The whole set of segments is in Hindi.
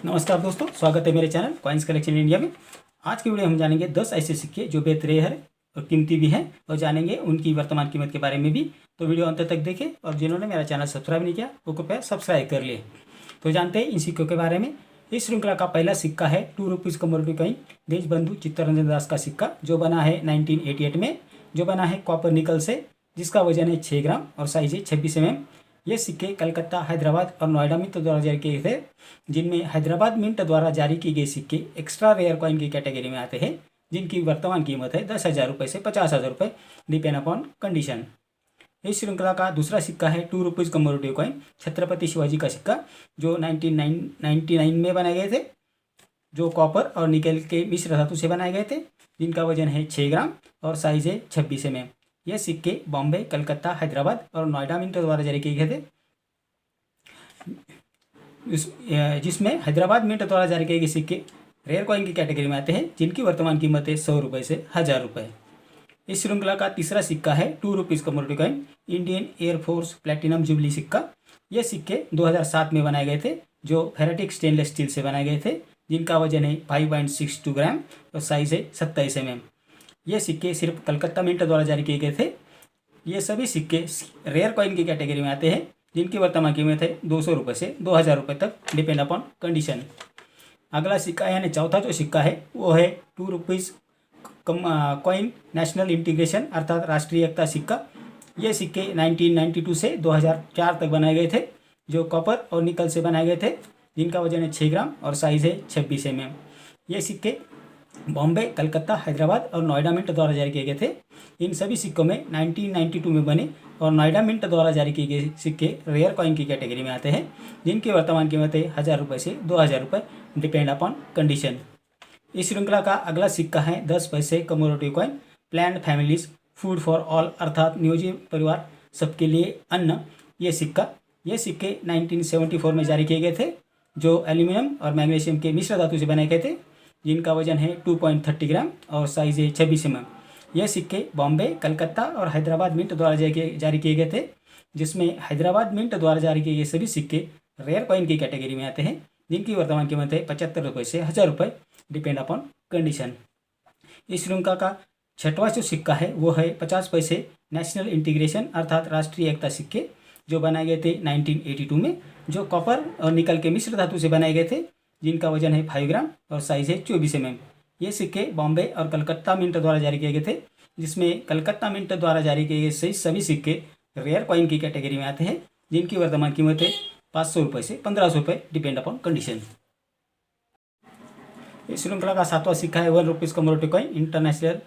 नमस्कार दोस्तों, स्वागत है मेरे चैनल कॉइन्स कलेक्शन इंडिया में। आज की वीडियो हम जानेंगे 10 ऐसे सिक्के जो बेहतरीन है और कीमती भी हैं, और जानेंगे उनकी वर्तमान कीमत के बारे में भी। तो वीडियो अंत तक देखें, और जिन्होंने मेरा चैनल सब्सक्राइब नहीं किया वो कृपया सब्सक्राइब कर लिए। तो जानते हैं इन सिक्कों के बारे में। इस श्रृंखला का पहला सिक्का है 2 rupees commodity coin Deshbandhu Chittaranjan Das का सिक्का, जो बना है 1988 में, जो बना है कॉपर निकल से, जिसका वजन है 6 ग्राम और साइज है 26 mm। ये सिक्के कलकत्ता, हैदराबाद और नोएडा मिंट द्वारा जारी किए थे, जिनमें हैदराबाद मिंट द्वारा जारी किए गए सिक्के एक्स्ट्रा रेयर कॉइन की कैटेगरी में आते हैं, जिनकी वर्तमान कीमत है 10,000 रुपये से 50,000 रुपये, डिपेंड अपॉन कंडीशन। इस श्रृंखला का दूसरा सिक्का है 2 rupees commodity coin Chhatrapati Shivaji का सिक्का, जो 1999 में बनाए गए थे, जो कॉपर और निकेल के मिश्र धातु से बनाए गए थे, जिनका वजन है 6 ग्राम और साइज है 26 mm। यह सिक्के बॉम्बे, कलकत्ता, हैदराबाद और नोएडा मिंट द्वारा जारी किए गए थे, जिसमें हैदराबाद मिंट द्वारा जारी किए गए सिक्के रेयर कॉइन की कैटेगरी में आते हैं, जिनकी वर्तमान कीमत है 100 रुपये से 1000 रुपये। इस श्रृंखला का तीसरा सिक्का है 2 rupees commodity coin Indian air force platinum jubilee सिक्का। ये सिक्के 2007 में बनाए गए थे, जो फेरेटिक स्टेनलेस स्टील से बनाए गए थे, जिनका वजन है 5.62 ग्राम और साइज है 27 mm। ये सिक्के सिर्फ कलकत्ता मिंट द्वारा जारी किए गए थे। ये सभी सिक्के रेयर कॉइन की कैटेगरी में आते हैं, जिनकी वर्तमान कीमत है 200 रुपये से 2000 रुपये तक, डिपेंड अपॉन कंडीशन। अगला सिक्का यानी चौथा जो सिक्का है वो है 2 रुपीज़ कॉइन नेशनल इंटीग्रेशन अर्थात राष्ट्रीय एकता सिक्का। ये सिक्के 1992 से 2004 तक बनाए गए थे, जो कॉपर और निकल से बनाए गए थे, जिनका वजन है 6 ग्राम और साइज है 26 mm। ये सिक्के बॉम्बे, कलकत्ता, हैदराबाद और नोएडा मिंट द्वारा जारी किए गए थे। इन सभी सिक्कों में 1992 में बने और नोएडा मिंट द्वारा जारी किए गए सिक्के रेयर कॉइन की कैटेगरी में आते हैं, जिनकी वर्तमान कीमत है 1000 रुपये से 2000 रुपये, डिपेंड अपॉन कंडीशन। इस श्रृंखला का अगला सिक्का है 10 पैसे commodity coin planned families food for all अर्थात नियोजित परिवार सबके लिए अन्न। ये सिक्के 1974 में जारी किए गए थे, जो एल्यूमिनियम और मैग्नीशियम के मिश्र धातु से बनाए गए थे, जिनका वजन है 2.30 ग्राम और साइज है 26 mm। यह सिक्के बॉम्बे, कलकत्ता और हैदराबाद मिंट द्वारा जारी किए गए थे, जिसमें हैदराबाद मिंट द्वारा जारी किए गए सभी सिक्के रेयर कॉइन की कैटेगरी में आते हैं, जिनकी वर्तमान कीमत है 75 रुपये से 1000 रुपये, डिपेंड अपॉन कंडीशन। इस श्रृंखला का छठवां जो सिक्का है वो है 50 पैसे नेशनल इंटीग्रेशन अर्थात राष्ट्रीय एकता सिक्के, जो बनाए गए थे 1982 में, जो कॉपर और निकल के मिश्र धातु से बनाए गए थे, जिनका वजन है 5 ग्राम और साइज है 24 mm। ये सिक्के बॉम्बे और कलकत्ता मिंट द्वारा जारी किए गए थे, जिसमें कलकत्ता मिंट द्वारा जारी किए गए सभी सिक्के रेयर कॉइन की कैटेगरी में आते हैं, जिनकी वर्तमान कीमत है 500 रुपये से 1500 रुपये, डिपेंड अपॉन कंडीशन। इस श्रृंखला का सातवां सिक्का है 1 rupees commodity coin international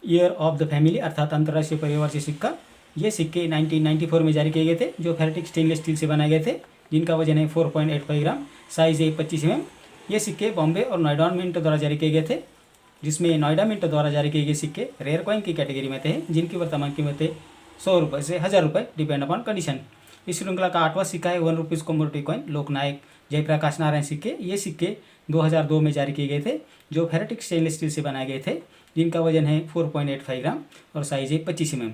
year of the family अर्थात अंतर्राष्ट्रीय परिवार से सिक्का। ये सिक्के 1994 में जारी किए गए थे, जो फेरेटिक स्टेनलेस स्टील से बनाए गए थे, जिनका वजन है 4.85 ग्राम, साइज है 25 mm। ये सिक्के बॉम्बे और नोएडा मिंट द्वारा जारी किए गए थे, जिसमें नोएडा मिंट द्वारा जारी किए गए सिक्के रेयर कॉइन की कैटेगरी में आते हैं, जिनकी वर्तमान कीमत है 100 रुपये से 1000 रुपये, डिपेंड अपॉन कंडीशन। इस श्रृंखला का आठवां सिक्का है 1 रुपीज़ कमोडिटी कॉइन लोकनायक जयप्रकाश नारायण सिक्के। ये सिक्के 2002 में जारी किए गए थे, जो फेरेटिक स्टेनलेस स्टील से बनाए गए थे, जिनका वजन है 4.85 ग्राम और साइज है 25 mm।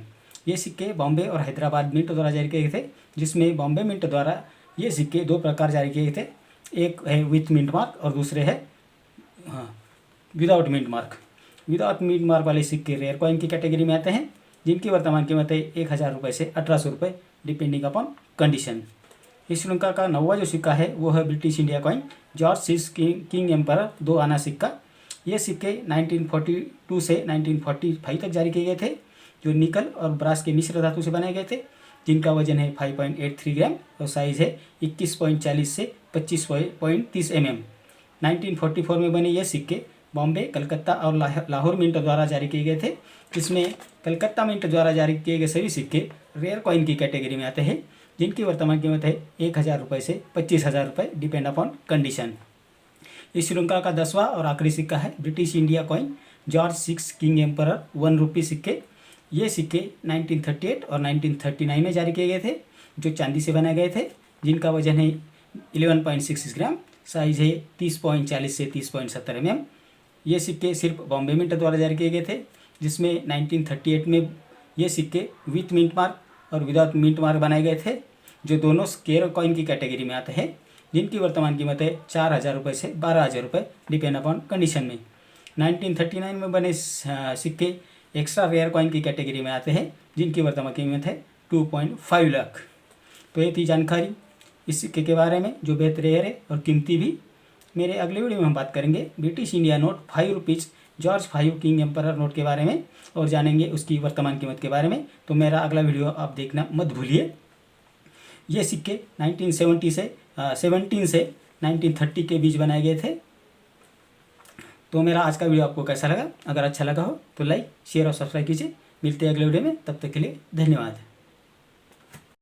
ये सिक्के बॉम्बे और हैदराबाद मिंट द्वारा जारी किए गए थे, जिसमें बॉम्बे मिंट द्वारा ये सिक्के 2 प्रकार जारी किए गए थे, एक है विथ मिंट मार्क और दूसरे है without mint mark. Without mint mark वाले सिक्के रेयर कॉइन की कैटेगरी में आते हैं, जिनकी वर्तमान कीमत है 1000 रुपये से 1800 रुपये, डिपेंडिंग अपॉन कंडीशन। इस श्रृंखला का 9वां जो सिक्का है वो है British India coin George six king emperor 2 आना सिक्का। ये सिक्के 1942 से 1945 तक जारी किए गए थे, जो निकल और ब्रास के मिश्र धातु से बनाए गए थे, जिनका वजन है 5.83 ग्राम और साइज है 21.40 से 25.30 mm। 1944 में बने ये सिक्के बॉम्बे, कलकत्ता और लाहौर मिंट द्वारा जारी किए गए थे, जिसमें कलकत्ता मिंट द्वारा जारी किए गए सभी सिक्के रेयर कॉइन की कैटेगरी में आते हैं, जिनकी वर्तमान कीमत है 1000 रुपये से 25,000 रुपये, डिपेंड अपॉन कंडीशन। इस श्रृंखला का 10वां और आखिरी सिक्का है British India coin George six king emperor 1 रुपये सिक्के। ये सिक्के 1938 और 1939 में जारी किए गए थे, जो चांदी से बनाए गए थे, जिनका वजन है 11.66 ग्राम, साइज है 30.40 से 30.70 mm। ये सिक्के सिर्फ बॉम्बे मिंट द्वारा जारी किए गए थे, जिसमें 1938 में ये सिक्के विथ मिंट मार्क और विदाउट मिंट मार्क बनाए गए थे, जो दोनों स्केयर कॉइन की कैटेगरी में आते हैं, जिनकी वर्तमान कीमत है 4,000 रुपये से 12,000 रुपये, डिपेंड अपॉन कंडीशन में। 1939 में बने सिक्के एक्स्ट्रा रेयर कॉइन की कैटेगरी में आते हैं, जिनकी वर्तमान कीमत है 2.5 लाख। तो ये थी जानकारी इस सिक्के के बारे में, जो बेहद रेयर है और कीमती भी। मेरे अगले वीडियो में हम बात करेंगे British India note 5 rupees George 5 king emperor note के बारे में और जानेंगे उसकी वर्तमान कीमत के बारे में। तो मेरा अगला वीडियो आप देखना मत भूलिए। ये सिक्के 1917 से 1930 के बीच बनाए गए थे। तो मेरा आज का वीडियो आपको कैसा लगा? अगर अच्छा लगा हो तो लाइक, शेयर और सब्सक्राइब कीजिए। मिलते हैं अगले वीडियो में, तब तक के लिए धन्यवाद।